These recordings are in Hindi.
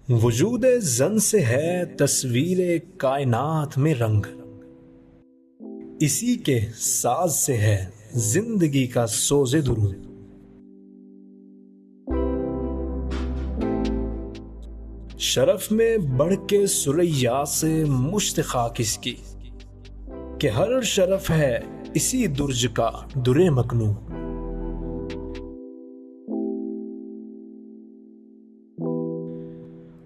वजूद जन से है तस्वीर कायनात में रंग, इसी के साज से है जिंदगी का सोज़े दुरूद। शरफ में बढ़ के सुरैया से मुश्त खाक इसकी, कि हर शरफ है इसी दुर्ज का दुरे मकनू।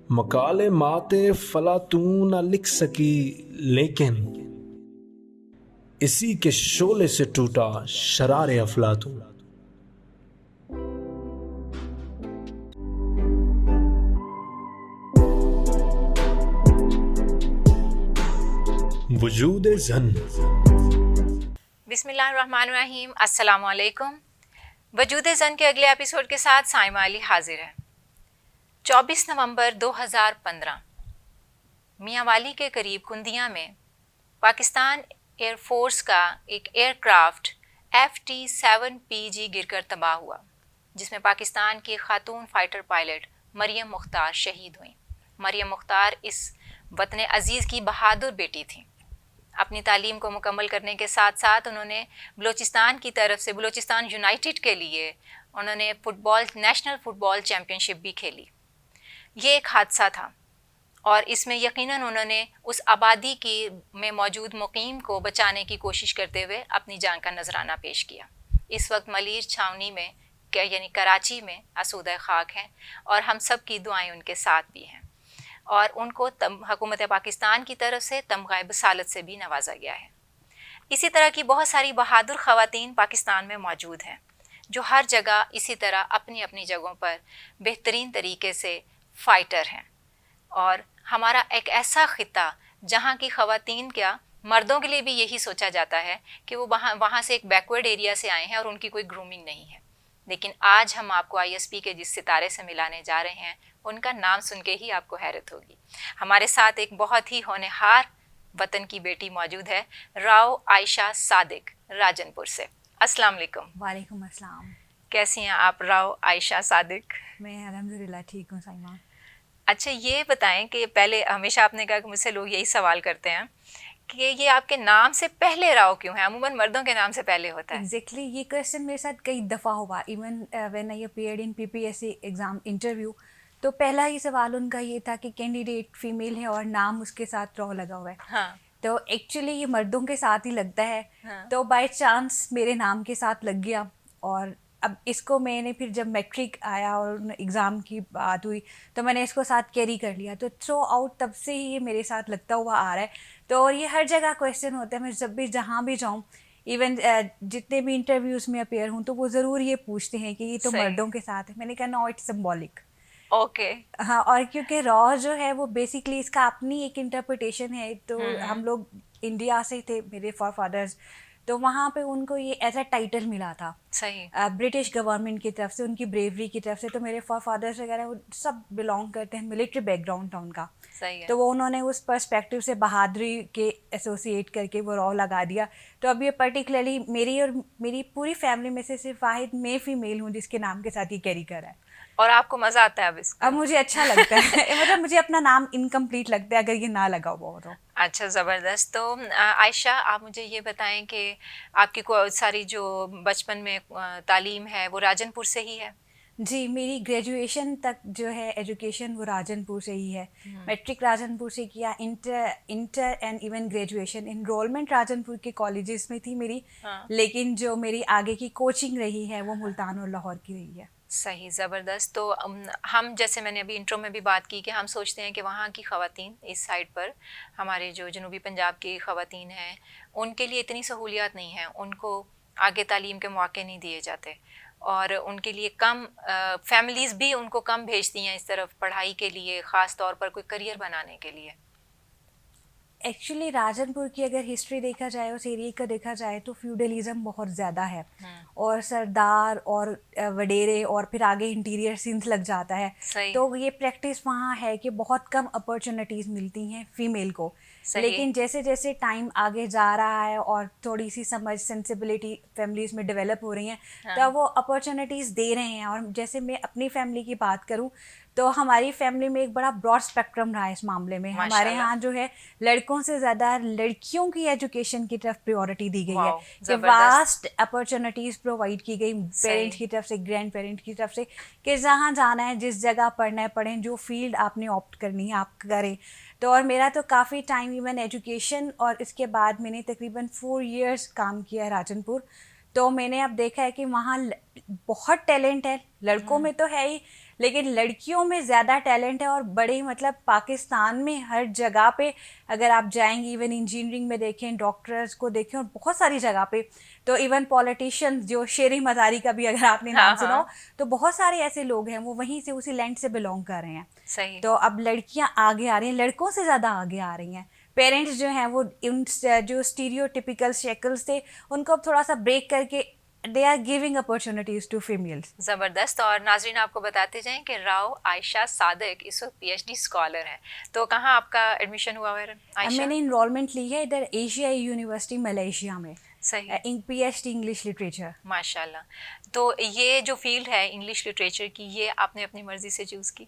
मकाले माते फला तू न लिख सकी, लेकिन इसी के शोले से टूटा शरारे अफलातून। वजूद जन। बिस्मिल्लाहिर्रहमानिर्रहीम, अस्सलाम वालेकुम। वजूद ज़न के अगले एपिसोड के साथ साइमा अली हाजिर है। 24 नवंबर 2015 मियांवाली के करीब कुंदिया में पाकिस्तान एयरफोर्स का एक एयरक्राफ्ट FT-7PG गिरकर तबाह हुआ, जिसमें पाकिस्तान की खातून फाइटर पायलट मरियम मुख्तार शहीद हुई। मरियम मुख्तार इस वतन अजीज़ की बहादुर बेटी थी। अपनी तालीम को मुकम्मल करने के साथ साथ उन्होंने बलूचिस्तान की तरफ से बलूचिस्तान यूनाइटेड के लिए उन्होंने नेशनल फ़ुटबॉल चैम्पियनशिप भी खेली। ये एक हादसा था और इसमें यकीनन उन्होंने उस आबादी की में मौजूद मुकीम को बचाने की कोशिश करते हुए अपनी जान का नजराना पेश किया। इस वक्त मलीर छावनी में यानी कराची में आसूदा खाक हैं और हम सब की दुआएं उनके साथ भी हैं और उनको हुकूमत पाकिस्तान की तरफ से तमग़ाए बसालत से भी नवाजा गया है। इसी तरह की बहुत सारी बहादुर ख़वातीन पाकिस्तान में मौजूद हैं, जो हर जगह इसी तरह अपनी अपनी जगहों पर बेहतरीन तरीके से फ़ाइटर हैं। और हमारा एक ऐसा ख़िता जहाँ की ख़वातीन क्या मर्दों के लिए भी यही सोचा जाता है कि वो वहाँ से एक बैकवर्ड एरिया से आए हैं और उनकी कोई ग्रूमिंग नहीं है। लेकिन आज हम आपको ISP के जिस सितारे से मिलाने जा रहे हैं, उनका नाम सुन के ही आपको हैरत होगी। हमारे साथ एक बहुत ही होनहार वतन की बेटी मौजूद है, राव आयशा सादिक, राजनपुर से। अस्सलाम वालेकुम। वालेकुम अस्सलाम। कैसी हैं आप राव आयशा सादिक? मैं अल्हम्दुलिल्लाह ठीक हूँ साइमा। अच्छा, ये बताएं कि पहले हमेशा आपने कहा कि मुझसे लोग यही सवाल करते हैं कि ये आपके नाम से पहले राव क्यों है? अमूमन मर्दों के नाम से पहले होता है। एग्जैक्टली ये क्वेश्चन मेरे साथ कई दफ़ा हुआ। Even when I appeared in PPSC exam interview, तो पहला ही सवाल उनका ये था कि कैंडिडेट फीमेल है और नाम उसके साथ राव लगा हुआ है। हाँ। तो एक्चुअली ये मर्दों के साथ ही लगता है। हाँ। तो बाय चांस मेरे नाम के साथ लग गया। और अब इसको मैंने फिर जब मैट्रिक आया और एग्ज़ाम की बात हुई तो मैंने इसको साथ कैरी कर लिया। तो थ्रू आउट तब से ही ये मेरे साथ लगता हुआ आ रहा है। तो और ये हर जगह क्वेश्चन होता है, मैं जब भी जहाँ भी जाऊँ, इवन जितने भी इंटरव्यूज़ में अपेयर हूँ तो वो ज़रूर ये पूछते हैं कि ये तो मर्दों के साथ है। मैंने कहा नो, इट्स सिंबॉलिक। ओके। हाँ, और क्योंकि रॉ जो है वो बेसिकली इसका अपनी एक इंटरप्रिटेशन है। तो हम लोग इंडिया से थे, मेरे फॉरफादर्स, तो वहाँ पे उनको ये ऐसा टाइटल मिला था सही। ब्रिटिश गवर्नमेंट की तरफ से, उनकी ब्रेवरी की तरफ से। तो मेरे फॉरफादर्स वगैरह वो सब बिलोंग करते हैं, मिलिट्री बैकग्राउंड था उनका। सही है। तो वो उन्होंने उस पर्सपेक्टिव से बहादुरी के एसोसिएट करके वो रॉ लगा दिया। तो अब ये पर्टिकुलरली मेरी और मेरी पूरी फैमिली में से सिर्फ वाहिद मैं फीमेल हूँ जिसके नाम के साथ ये कैरी कर रहा है। और आपको मज़ा आता है अब इसको? अब मुझे अच्छा लगता है मतलब मुझे अपना नाम इनकम्प्लीट लगता है अगर ये ना लगा हुआ हो तो। अच्छा, ज़बरदस्त। तो आयशा, आप मुझे ये बताएं कि आपकी सारी जो बचपन में तालीम है वो राजनपुर से ही है? जी, मेरी ग्रेजुएशन तक जो है एजुकेशन वो राजनपुर से ही है। मैट्रिक राजनपुर से किया, inter and even graduation enrolment Rajanpur के कॉलेजेस में थी मेरी। हाँ। लेकिन जो मेरी आगे की कोचिंग रही है वो मुल्तान और लाहौर की रही है। सही, ज़बरदस्त। तो हम, जैसे मैंने अभी इंट्रो में भी बात की कि हम सोचते हैं कि वहाँ की ख़वातीन इस साइड पर, हमारे जो जनूबी पंजाब की ख़वातीन हैं, उनके लिए इतनी सहूलियात नहीं हैं, उनको आगे तालीम के मौके नहीं दिए जाते और उनके लिए कम फैमिलीज़ भी उनको कम भेजती हैं इस तरफ पढ़ाई के लिए, ख़ास तौर पर कोई करियर बनाने के लिए। एक्चुअली राजनपुर की अगर हिस्ट्री देखा जाए, उस एरिया का देखा जाए, तो फ्यूडलिज्म बहुत ज़्यादा है और सरदार और वडेरे और फिर आगे इंटीरियर सिंध लग जाता है। सही। तो ये प्रैक्टिस वहाँ है कि बहुत कम अपॉर्चुनिटीज़ मिलती हैं फ़ीमेल को। लेकिन जैसे जैसे टाइम आगे जा रहा है और थोड़ी सी समझ सेंसिबिलिटी फैमिलीज में डेवलप हो रही हैं, तब वो अपॉर्चुनिटीज़ दे रहे हैं। और जैसे मैं अपनी फैमिली की बात करूं तो हमारी फैमिली में एक बड़ा ब्रॉड स्पेक्ट्रम रहा है इस मामले में। हमारे यहाँ जो है लड़कों से ज़्यादा लड़कियों की एजुकेशन की तरफ प्रायोरिटी दी गई है, कि वास्ट अपॉर्चुनिटीज़ प्रोवाइड की गई पेरेंट्स की तरफ से, ग्रैंड पेरेंट्स की तरफ से, कि जहाँ जाना है, जिस जगह पढ़ना है पढ़ें, जो फील्ड आपने ऑप्ट करनी है आप करें। तो और मेरा तो काफ़ी टाइम इवन एजुकेशन, और इसके बाद मैंने तकरीबन 4 years काम किया है राजनपुर। तो मैंने अब देखा है कि वहाँ बहुत टैलेंट है, लड़कों में तो है ही, लेकिन लड़कियों में ज़्यादा टैलेंट है। और बड़े मतलब पाकिस्तान में हर जगह पे अगर आप जाएंगे, इवन इंजीनियरिंग में देखें, डॉक्टर्स को देखें, और बहुत सारी जगह पे, तो इवन पॉलिटिशियंस, जो शेर मज़ारी का भी अगर आपने नाम सुना हो, तो बहुत सारे ऐसे लोग हैं वो वहीं से, उसी लैंड से बिलोंग कर रहे हैं। सही। तो अब लड़कियाँ आगे आ रही हैं, लड़कों से ज़्यादा आगे आ रही हैं। पेरेंट्स जो हैं वो उन जो स्टीरियोटिपिकल शेकल्स थे उनको अब थोड़ा सा ब्रेक करके they are giving opportunities to females. ज़बरदस्त। और नाजरीन आपको बताते जाएं कि राव आयशा सादिक इस वक्त PhD स्कॉलर है। तो कहाँ आपका एडमिशन हुआ है आयशा? मैंने इनरोलमेंट ली है इधर एशियाई यूनिवर्सिटी मलेशिया में। सही। PhD English literature. माशाल्लाह। तो ये जो फील्ड है इंग्लिश लिटरेचर की, ये आपने अपनी मर्जी से चूज़ की?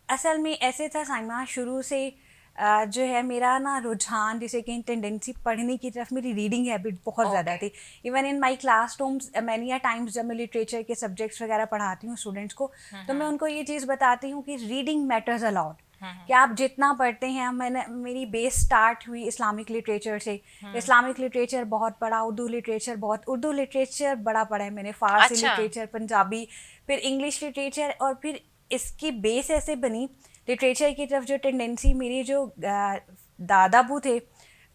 असल में ऐसे था साइमा, शुरू से जो है मेरा ना रुझान, जैसे कि टेंडेंसी पढ़ने की तरफ, मेरी रीडिंग हैबिट बहुत ज़्यादा थी। Even in my classrooms many times जब मैं लिटरेचर के सब्जेक्ट्स वगैरह पढ़ाती हूँ स्टूडेंट्स को, तो मैं उनको ये चीज़ बताती हूँ कि रीडिंग मैटर्स अलॉट, कि आप जितना पढ़ते हैं। मेरी बेस स्टार्ट हुई इस्लामिक लिटरेचर से। इस्लामिक लिटरेचर बहुत पढ़ा, उर्दू लिटरेचर बड़ा पढ़ा है मैंने, फ़ारसी लिटरेचर, पंजाबी, फिर इंग्लिश लिटरेचर। और फिर इसकी बेस ऐसे बनी लिटरेचर की तरफ जो टेंडेंसी, मेरी जो दादाबू थे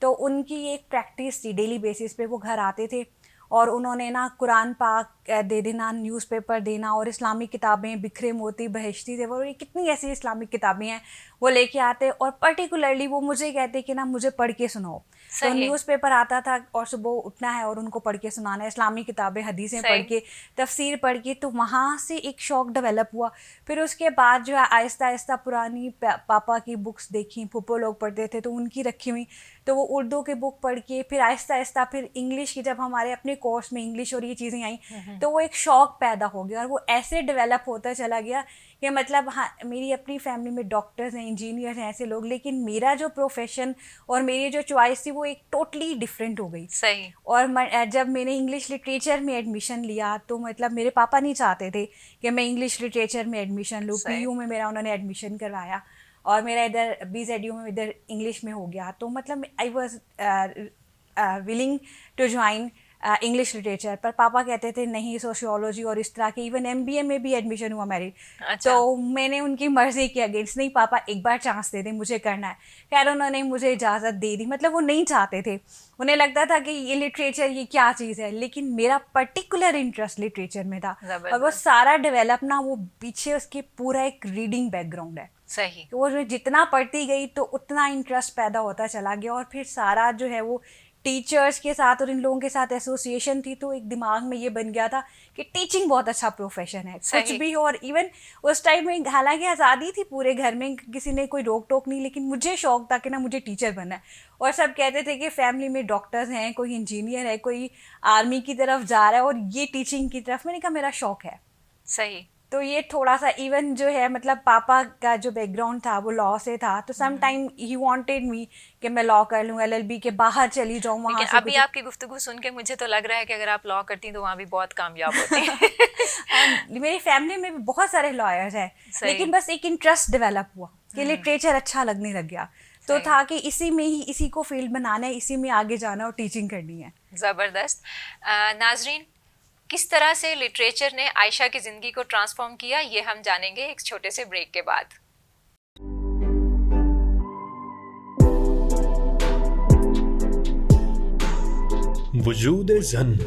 तो उनकी एक प्रैक्टिस थी, डेली बेसिस पे वो घर आते थे और उन्होंने ना कुरान पाक दे देना, न्यूज़पेपर देना, और इस्लामिक किताबें, बिखरे मोती, बहिश्ती थे, वो कितनी ऐसी इस्लामिक किताबें हैं वो लेके आते, और पर्टिकुलरली वो मुझे कहते कि ना मुझे पढ़ के सुनाओ। तो न्यूज़पेपर आता था और सुबह उठना है और उनको पढ़ के सुनाना है, इस्लामिक किताबें, हदीसें पढ़ के, तफसीर पढ़ के। तो वहाँ से एक शौक़ डेवलप हुआ। फिर उसके बाद जो है आहिस्ता आहिस्ता पुरानी पापा की बुक्स देखी, फूफो लोग पढ़ते थे तो उनकी रखी हुई, तो वो उर्दू के बुक पढ़ के, फिर आहिस्ता आहिस्ता फिर इंग्लिश की, जब हमारे अपने कोर्स में इंग्लिश और ये चीज़ें आई तो वो एक शौक़ पैदा हो गया, और वो ऐसे डेवलप होता चला गया कि मतलब हाँ, मेरी अपनी फैमिली में डॉक्टर्स हैं, इंजीनियर्स हैं, ऐसे लोग, लेकिन मेरा जो प्रोफेशन और मेरी जो चॉइस थी वो एक टोटली डिफरेंट हो गई। सही। और जब मैंने इंग्लिश लिटरेचर में एडमिशन लिया तो मतलब मेरे पापा नहीं चाहते थे कि मैं इंग्लिश लिटरेचर में एडमिशन लूँ। PU में मेरा उन्होंने एडमिशन करवाया और मेरा इधर BZU में इधर इंग्लिश में हो गया। तो मतलब I was willing to join English literature, पर पापा कहते थे नहीं, सोशियोलॉजी और इस तरह के, इवन MBA में भी एडमिशन हुआ मेरी। अच्छा। तो मैंने उनकी मर्जी के अगेंस्ट, नहीं पापा एक बार चांस दे दें, मुझे करना है। खैर उन्होंने मुझे इजाज़त दे दी। मतलब वो नहीं चाहते थे, उन्हें लगता था कि ये लिटरेचर ये क्या चीज़ है, लेकिन मेरा पर्टिकुलर इंटरेस्ट लिटरेचर में था। और वो सारा डेवलप ना, वो पीछे उसके पूरा एक रीडिंग बैकग्राउंड है। सही। वो जितना पढ़ती गई तो उतना इंटरेस्ट पैदा होता चला गया, और फिर सारा जो है वो टीचर्स के साथ और इन लोगों के साथ एसोसिएशन थी, तो एक दिमाग में ये बन गया था कि टीचिंग बहुत अच्छा प्रोफेशन है, कुछ भी हो। और इवन उस टाइम में हालांकि आज़ादी थी पूरे घर में, किसी ने कोई रोक टोक नहीं, लेकिन मुझे शौक था कि ना मुझे टीचर बनना है। और सब कहते थे कि फैमिली में डॉक्टर्स हैं, कोई इंजीनियर है, कोई आर्मी की तरफ जा रहा है, और ये टीचिंग की तरफ। मैंने कहा मेरा शौक है। सही। तो ये थोड़ा सा इवन जो है, मतलब पापा का जो बैकग्राउंड था वो लॉ से था, तो some time he wanted me कि मैं लॉ कर लूँ, LLB के बाहर चली जाऊँ वहाँ से। अभी आपकी गुफ्तगू सुन के मुझे तो लग रहा है कि अगर आप लॉ करती तो वहाँ भी बहुत कामयाब होती। मेरी फैमिली में भी बहुत सारे लॉयर्स हैं, लेकिन बस एक इंटरेस्ट डेवलप हुआ कि लिटरेचर अच्छा लगने लग गया, तो था कि इसी में ही, इसी को फील्ड बनाना है, इसी में आगे जाना और टीचिंग करनी है। ज़बरदस्त। नाजरीन, किस तरह से लिटरेचर ने आयशा की ज़िंदगी को ट्रांसफॉर्म किया, ये हम जानेंगे एक छोटे से ब्रेक के बाद। वजूद Zann.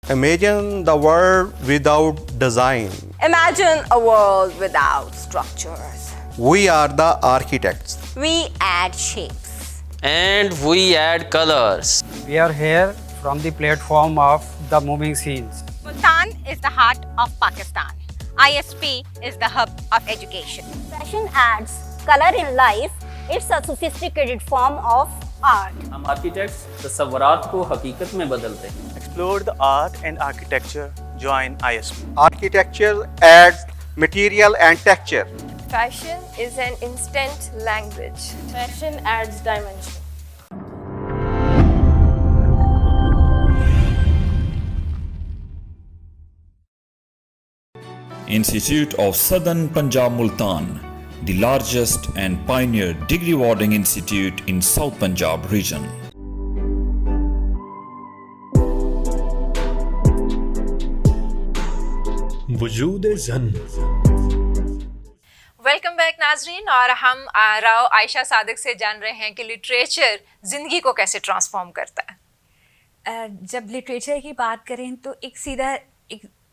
Imagine the world without design. Imagine a world without structures. We are the architects. We add shapes. And we add colors. We are here from the platform of the moving scenes. Multan is the heart of Pakistan. ISP is the hub of education. Fashion adds color in life. It's a sophisticated form of art. हम आर्किटेक्ट्स तस्वुरात को हकीकत में बदलते हैं. Explore the art and architecture. Join ISP. Architecture adds material and texture. Fashion is an instant language. Fashion adds dimension. Institute of Southern Punjab Multan, the largest and pioneer degree awarding institute in South Punjab region. वजूद ज़न। वेलकम बैक नाजरीन, और हम राव आयशा सादिक से जान रहे हैं कि लिटरेचर ज़िंदगी को कैसे ट्रांसफॉर्म करता है। जब लिटरेचर की बात करें तो एक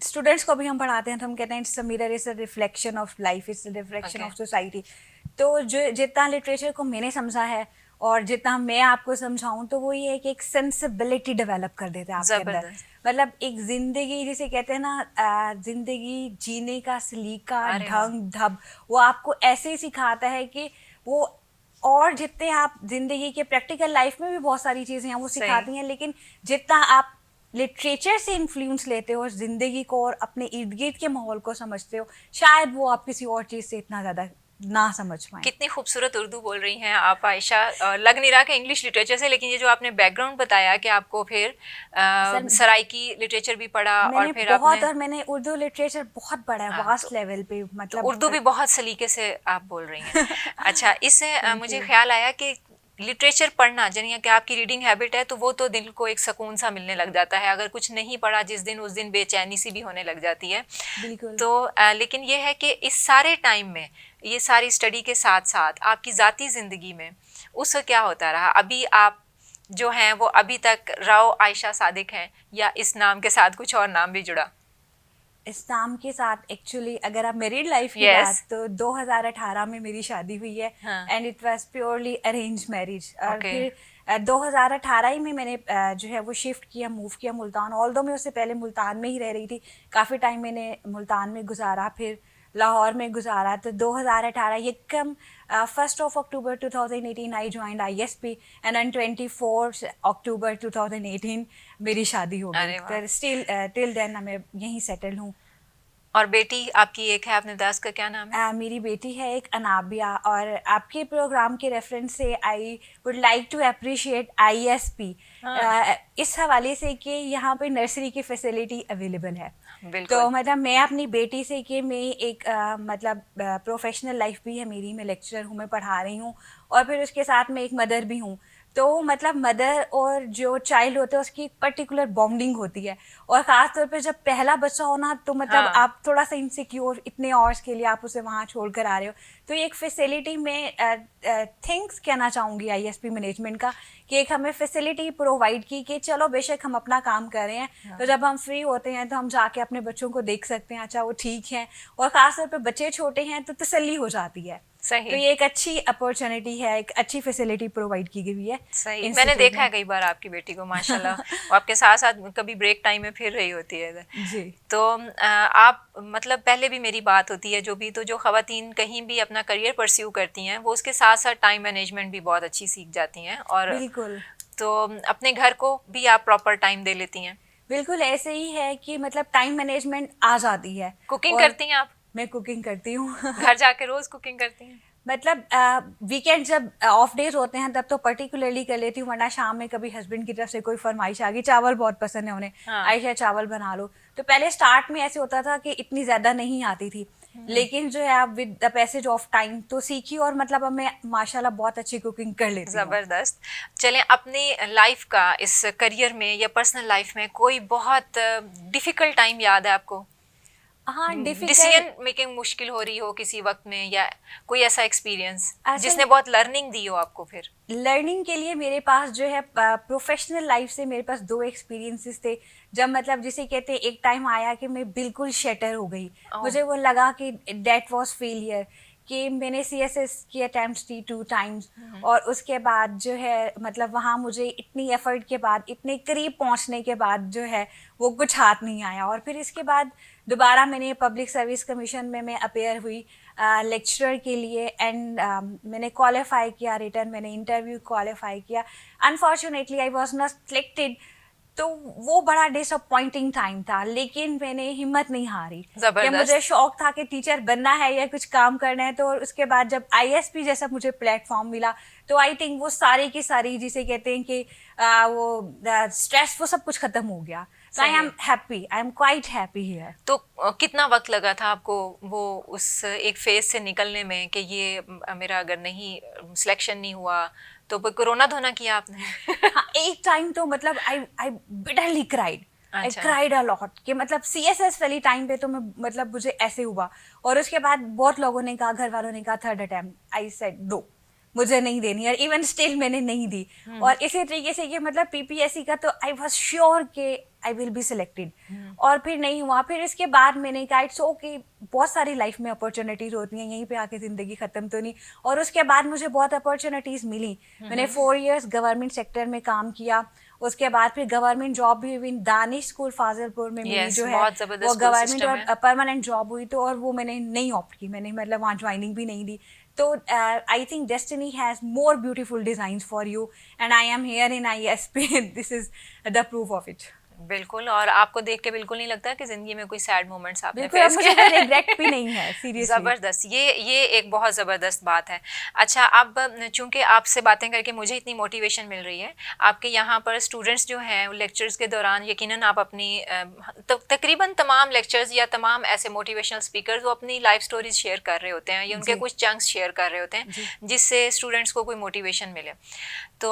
स्टूडेंट्स को भी हम पढ़ाते हैं तो हम कहते हैं it's a mirror, it's a reflection of life, it's a reflection of society. तो जो जितना लिटरेचर को मैंने समझा है और जितना मैं आपको समझाऊं तो वो ये है कि एक सेंसिबिलिटी डेवलप कर देता है आपके अंदर। मतलब एक जिंदगी जिसे कहते हैं ना, जिंदगी जीने का सलीका, ढंग ढब, वो आपको ऐसे ही सिखाता है कि वो, और जितने आप जिंदगी के प्रैक्टिकल लाइफ में भी बहुत सारी चीज़ें हैं वो सिखाती हैं, लेकिन जितना आप लिटरेचर से इन्फ्लुएंस लेते हो ज़िंदगी को और अपने इर्द गिर्द के माहौल को समझते हो, शायद वो आप किसी और चीज़ से इतना ज़्यादा ना समझ पाए। कितनी खूबसूरत उर्दू बोल रही हैं आप आयशा। लग नहीं रहा कि इंग्लिश लिटरेचर से, लेकिन ये जो आपने बैकग्राउंड बताया कि आपको फिर सराइकी लिटरेचर भी पढ़ा और फिर बहुत, और मैंने उर्दू लिटरेचर बहुत बड़ा है, वास्ट लेवल पे, मतलब तो उर्दू भी बहुत सलीके से आप बोल रही हैं। अच्छा, इससे मुझे ख्याल आया कि लिटरेचर पढ़ना, यानी कि आपकी रीडिंग हैबिट है, तो वो तो दिल को एक सुकून सा मिलने लग जाता है। अगर कुछ नहीं पढ़ा जिस दिन, उस दिन बेचैनी सी भी होने लग जाती है। बिल्कुल। तो लेकिन ये है कि इस सारे टाइम में, ये सारी स्टडी के साथ साथ आपकी ज़ाती ज़िंदगी में उसका क्या होता रहा? अभी आप जो हैं वो अभी तक राव आयशा सादिक हैं, या इस नाम के साथ कुछ और नाम भी जुड़ा? इस नाम के साथ एक्चुअली अगर आप मैरिड लाइफ की बात, तो 2018 में मेरी शादी हुई है, and it was purely arrange marriage. और फिर 2018 ही में मैंने जो है वो शिफ्ट किया, मूव किया मुल्तान। ऑल्दो मैं उससे पहले मुल्तान में ही रह रही थी, काफ़ी टाइम मैंने मुल्तान में गुजारा, फिर लाहौर में गुजारा। तो 2018 यकम 1 October 2018 I joined ISP, and on 24 October 2018 मेरी शादी हो गई। तो स्टिल टिल देन मैं यहीं सेटल हूँ। और बेटी आपकी एक है, आपने बताया, उसका क्या नाम है? मेरी बेटी है एक अनाबिया। और आपके प्रोग्राम के रेफरेंस से I would like to appreciate ISP इस हवाले से कि यहाँ पे नर्सरी की फैसिलिटी अवेलेबल है। तो मतलब मैं अपनी बेटी से कि मैं एक मतलब प्रोफेशनल लाइफ भी है मेरी, मैं लेक्चरर हूँ, मैं पढ़ा रही हूँ, और फिर उसके साथ मैं एक मदर भी हूँ। तो मतलब मदर और जो चाइल्ड होता है उसकी एक पर्टिकुलर बॉन्डिंग होती है, और ख़ास तौर पे जब पहला बच्चा हो ना, तो मतलब आप थोड़ा सा इनसिक्योर, इतने आवर्स के लिए आप उसे वहाँ छोड़ कर आ रहे हो। तो एक फैसिलिटी में थिंक्स कहना चाहूँगी ISP मैनेजमेंट का, कि एक हमें फैसिलिटी प्रोवाइड की कि चलो बेशक हम अपना काम कर रहे हैं, तो जब हम फ्री होते हैं तो हम जाके अपने बच्चों को देख सकते हैं, अच्छा वो ठीक है, और ख़ास तौर पे बच्चे छोटे हैं तो तसल्ली हो जाती है। सही। तो ये एक अच्छी अपॉर्चुनिटी है, एक अच्छी फैसिलिटी प्रोवाइड की गई है। सही, मैंने देखा है कई बार आपकी बेटी को, माशाल्लाह। और आपके साथ साथ कभी ब्रेक टाइम में फिर रही होती है जी। तो आप मतलब पहले भी मेरी बात होती है, जो भी, तो जो ख़वातीन कहीं भी अपना करियर परस्यू करती हैं वो उसके साथ साथ टाइम मैनेजमेंट भी बहुत अच्छी सीख जाती हैं, और बिल्कुल, तो अपने घर को भी आप प्रॉपर टाइम दे लेती हैं। बिल्कुल ऐसे ही है कि मतलब टाइम मैनेजमेंट आ जाती है। कुकिंग करती हैं आप? मैं कुकिंग करती हूँ। घर जाके रोज कुकिंग करती हैं? मतलब वीकेंड जब ऑफ डेज होते हैं तब तो पर्टिकुलरली कर लेती हूँ, वरना शाम में कभी हस्बैंड की तरफ से कोई फरमाइश आ गई, चावल बहुत पसंद है उन्हें, आयशा चावल बना लो। तो पहले स्टार्ट में ऐसे होता था कि इतनी ज़्यादा नहीं आती थी, लेकिन जो है अब with the passage of time तो सीखी, और मतलब अब मैं माशाल्लाह बहुत अच्छी कुकिंग कर लेती हूँ। ज़बरदस्त। चलें, अपनी लाइफ का, इस करियर में या पर्सनल लाइफ में कोई बहुत डिफ़िकल्ट टाइम याद है आपको? हाँ, डिसीजन मेकिंग मुश्किल हो रही हो किसी वक्त में, या कोई ऐसा एक्सपीरियंस जिसने बहुत लर्निंग दी हो आपको? फिर लर्निंग के लिए मेरे पास जो है प्रोफेशनल लाइफ से मेरे पास 2 एक्सपीरियंसेस थे, जब मतलब जिसे कहते हैं एक टाइम आया कि मैं बिल्कुल शटर हो गई। मुझे वो लगा कि डेट वाज फेलियर, कि मैंने CSS की अटैम्प्ट दी 2 टाइम्स, और उसके बाद जो है मतलब वहाँ मुझे इतनी एफर्ट के बाद, इतने करीब पहुँचने के बाद जो है वो कुछ हाथ नहीं आया। और फिर इसके बाद दोबारा मैंने पब्लिक सर्विस कमीशन में मैं अपेयर हुई लेक्चरर के लिए, एंड मैंने क्वालिफाई किया, रिटर्न मैंने इंटरव्यू क्वालिफाई किया। Unfortunately I was not selected, तो वो बड़ा डिसअपॉइंटिंग टाइम था, लेकिन मैंने हिम्मत नहीं हारी कि मुझे शौक था कि टीचर बनना है या कुछ काम करना है। तो उसके बाद जब ISP जैसा मुझे प्लेटफॉर्म मिला, तो आई थिंक वो सारी की सारी जिसे कहते हैं कि वो स्ट्रेस, वो सब कुछ खत्म हो गया। So I am happy. I am quite happy here. तो कितना वक्त लगा था आपको वो उस एक फेज से निकलने में कि ये मेरा अगर नहीं सिलेक्शन नहीं हुआ तो कोरोना धोना किया आपने? हाँ, एक टाइम तो मतलब I bitterly cried. I cried a lot कि मतलब CSS वाली टाइम पे तो मैं मतलब मुझे ऐसे हुआ, और उसके बाद बहुत लोगों ने कहा, घर वालों ने कहा 3rd attempt, I said no, मुझे नहीं देनी, और इवन स्टिल मैंने नहीं दी। और इसी तरीके से कि मतलब PPSC का तो आई वॉज श्योर कि आई विल बी सिलेक्टेड, और फिर नहीं हुआ। फिर इसके बाद मैंने कहा इट्स ओके, बहुत सारी लाइफ में अपॉर्चुनिटीज़ होती हैं, यहीं पे आके ज़िंदगी ख़त्म तो नहीं। और उसके बाद मुझे बहुत अपॉर्चुनिटीज़ मिली। मैंने 4 इयर्स गवर्नमेंट सेक्टर में काम किया, उसके बाद फिर गवर्नमेंट जॉब भी हुई, दानिश स्कूल फाजिलपुर में मेरी जो है वो गवर्नमेंट और परमानेंट जॉब हुई, तो और वो मैंने नहीं ऑप्ट की, मैंने मतलब वहाँ ज्वाइनिंग भी नहीं दी। तो I think destiny has more beautiful designs for you, and I am here in ISP. This is the proof of it. बिल्कुल, और आपको देख के बिल्कुल नहीं लगता कि जिंदगी में कोई सैड मोमेंट्स आपने फेस किए? मुझे रिग्रेट भी नहीं है, सीरियसली। ज़बरदस्त, ये एक बहुत ज़बरदस्त बात है। अच्छा, अब चूंकि आपसे बातें करके मुझे इतनी मोटिवेशन मिल रही है, आपके यहाँ पर स्टूडेंट्स जो हैं लेक्चर्स के दौरान यकीनन आप अपनी तकरीबन तमाम लेक्चर्स या तमाम ऐसे मोटिवेशनल स्पीकर्स वो अपनी लाइफ स्टोरीज शेयर कर रहे होते हैं, या उनके कुछ चंक्स शेयर कर रहे होते हैं जिससे स्टूडेंट्स को कोई मोटिवेशन मिले। तो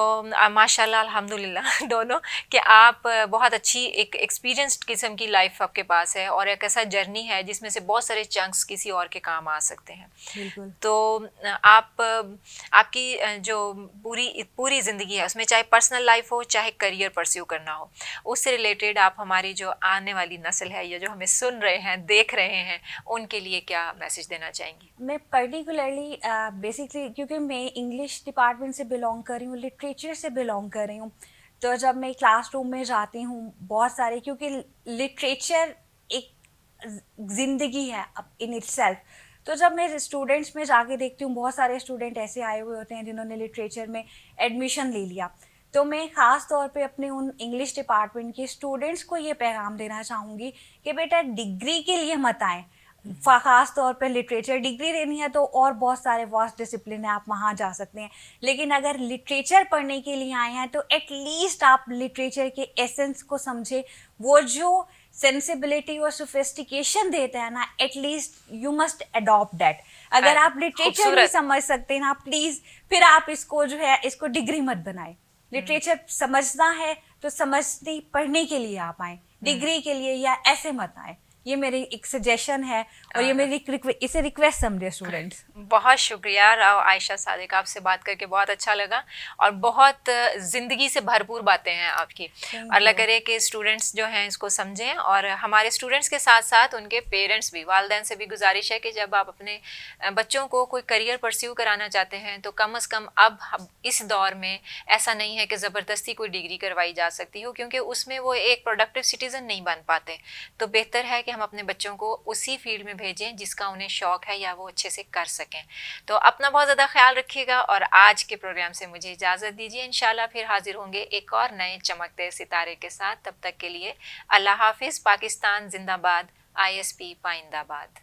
माशाल्लाह अल्हम्दुलिल्लाह दोनों कि आप बहुत अच्छी एक एक्सपीरियंस्ड किस्म की लाइफ आपके पास है, और एक ऐसा जर्नी है जिसमें से बहुत सारे चंक्स किसी और के काम आ सकते हैं। बिल्कुल। तो आपकी जो पूरी ज़िंदगी है उसमें चाहे पर्सनल लाइफ हो चाहे करियर परस्यू करना हो, उससे रिलेटेड आप हमारी जो आने वाली नस्ल है या जो हमें सुन रहे हैं देख रहे हैं उनके लिए क्या मैसेज देना चाहेंगी? मैं पर्टिकुलरली बेसिकली क्योंकि मैं इंग्लिश डिपार्टमेंट से बिलोंग कर रही हूँ, लिटरेचर से बिलोंग कर रही हूँ, तो जब मैं क्लासरूम में जाती हूँ बहुत सारे, क्योंकि लिटरेचर एक ज़िंदगी है इन इटसेल्फ, तो जब मैं स्टूडेंट्स में जाके देखती हूँ बहुत सारे स्टूडेंट ऐसे आए हुए होते हैं जिन्होंने लिटरेचर में एडमिशन ले लिया। तो मैं ख़ास तौर पे अपने उन इंग्लिश डिपार्टमेंट के स्टूडेंट्स को ये पैगाम देना चाहूँगी कि बेटा डिग्री के लिए मत आएँ, ख़ास तौर पे लिटरेचर डिग्री लेनी है तो और बहुत सारे वास्ट डिसिप्लिन है, आप वहाँ जा सकते हैं, लेकिन अगर लिटरेचर पढ़ने के लिए आए हैं तो एटलीस्ट आप लिटरेचर के एसेंस को समझे, वो जो सेंसिबिलिटी और सोफिस्टिकेशन देता है ना, at least you must adopt that. अगर आप लिटरेचर नहीं समझ सकते ना, प्लीज़ फिर आप इसको जो है इसको डिग्री मत बनाए। लिटरेचर समझना है तो समझने पढ़ने के लिए आप आए, डिग्री के लिए या ऐसे मत आए। ये मेरी एक सजेशन है, और ये मेरी इसे रिक्वेस्ट समझे स्टूडेंट्स। बहुत शुक्रिया आयशा सादिक, आपसे बात करके बहुत अच्छा लगा, और बहुत ज़िंदगी से भरपूर बातें हैं आपकी। अल्लाह करे कि स्टूडेंट्स जो हैं इसको समझें, और हमारे स्टूडेंट्स के साथ साथ उनके पेरेंट्स भी, वालिदैन से भी गुजारिश है कि जब आप अपने बच्चों को कोई करियर परस्यू कराना चाहते हैं तो कम अज़ कम अब इस दौर में ऐसा नहीं है कि ज़बरदस्ती कोई डिग्री करवाई जा सकती हो, क्योंकि उसमें वो एक प्रोडक्टिव सिटीज़न नहीं बन पाते। तो बेहतर है कि हम अपने बच्चों को उसी फील्ड में भेजें जिसका उन्हें शौक है या वो अच्छे से कर सकें। तो अपना बहुत ज़्यादा ख्याल रखिएगा, और आज के प्रोग्राम से मुझे इजाज़त दीजिए। इंशाल्लाह फिर हाजिर होंगे एक और नए चमकते सितारे के साथ। तब तक के लिए अल्लाह हाफिज़। पाकिस्तान जिंदाबाद, ISP पाइंदाबाद।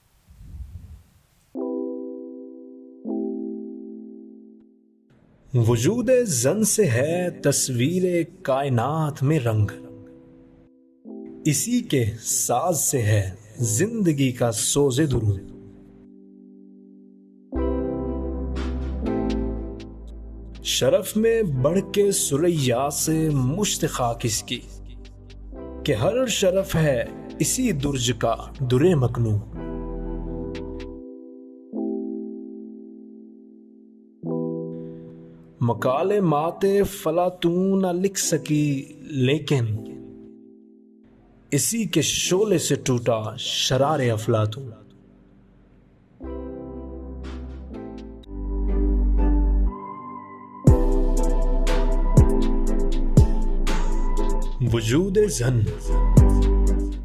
वजूद जन से है तस्वीर कायनात में रंग, इसी के साज से है जिंदगी का सोज़े दुरूद। शरफ में बढ़ के सुरैया से मुश्त खाक इसकी, कि हर शरफ है इसी दुर्ज का दुरे मकनू। मकाले माते फला तू न लिख सकी, लेकिन इसी के शोले से टूटा शरारे अफलातून। वजूद ज़न।